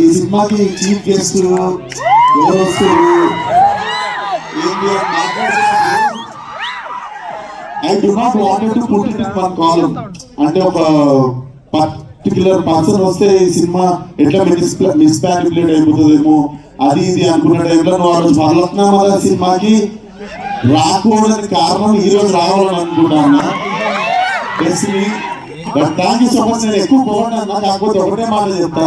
ఈ సినిమాకి chief guest ఎవరు వస్తారు ఏంటి I do not wanted to put it in one column. అంటే ఒక పర్టిక్యులర్ పర్సన్ వస్తే ఈ సినిమా ఎట్లా మిస్పాలిపులేట్ అయిపోతుందేమో అది ఇది అనుకున్న టైంలో నువ్వు ఆ రోజు వరలక్నామా సినిమాకి రాకూడదని కారణం ఈ రోజు రావాలని అనుకుంటాను. But thank you so much. నేను ఎక్కువ పోవన్నా, కాకపోతే ఒకటే మాట చెప్తా,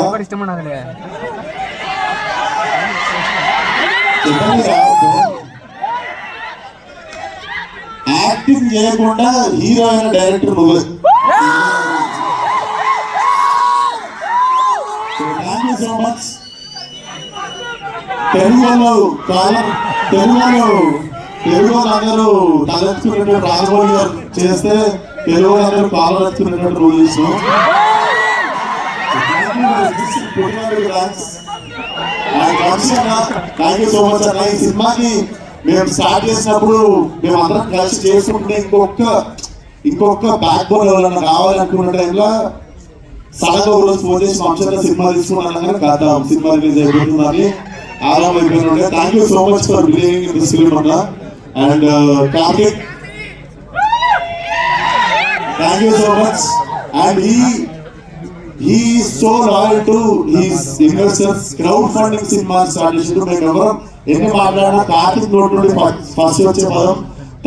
యాక్టింగ్ చేయకుండా హీరో అయిన డైరెక్టర్ నువ్వే. Thank you so much. Telugu అందరూ తలెత్తుకున్నట్టు రాఘవల్ గారు చేస్తే తెలుగు అందరూ కాలెత్తుకున్నట్టు నువ్వు చేసావు. థ్యాంక్ యూ సో మచ్ అన్న. ఈ సినిమాకి మేము స్టార్ట్ చేసినప్పుడు మేము అందరం కలిసి చేసుకుంటే ఇంకొక బ్యాక్ బోన్ ఎవరన్నా కావాలనుకున్న టైంలో సడన్ గా రోజు ఫోన్ చేసి వంశంగా సినిమా తీసుకున్నాను కానీ కాదా సినిమా రిలీజ్ అయిపోతుందని ఆరామ్ అయిపోయిన. Thank you so much for believing in this film అన్న. And Karthik, thank you so much. And he is so loyal to his investors. Crowdfunding cinema started to make over any matlana Karthik note నుండి first వచ్చే పదం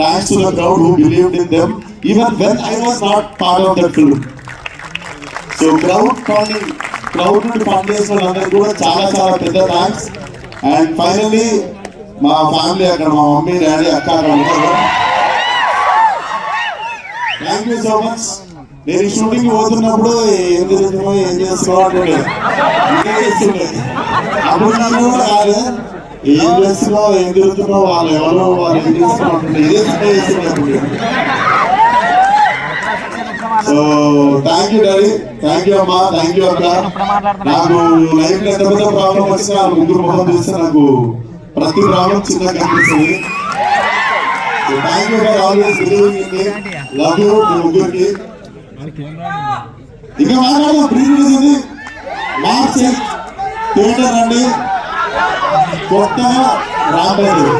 thanks to the crowd who believed in them even when I was not part of that film. So crowd నుండి fund చేసిన అందరికీ కూడా చాలా పెద్ద thanks. And finally మా ఫ్యామిలీ అక్కడ మా మమ్మీ డాడీ అక్క అక్కడ ఉన్నారు. Thank you so much. నేను షూటింగ్ పోతున్నప్పుడు ఏం జరుగుతుందో ఏం చేస్తున్నావు అంటే అప్పుడు నన్ను కూడా కాదు ఏం చేస్తున్నావు ఏం జరుగుతున్నావు వాళ్ళు ఎవరో వాళ్ళు ఏం చేస్తున్నావు అంటే ఇదే చేస్తున్నారు. So thank you daddy, thank you అమ్మా, థ్యాంక్ యూ అక్క. నాకు లైఫ్ లో ఎంత పెద్ద ప్రాబ్లం వచ్చినా ముగ్గురు మొహం చూస్తే నాకు ప్రతి ప్రాబ్లం చిన్నగా కనిపిస్తుంది. Thank you for always believing in me. Love you మీ ముగ్గురికి. ఇంకా మాట్లాడదు ప్రీ రిలీజ్ ఉంది మార్చ్ థియేటర్ అండి కొత్తగా రాబోతుంది.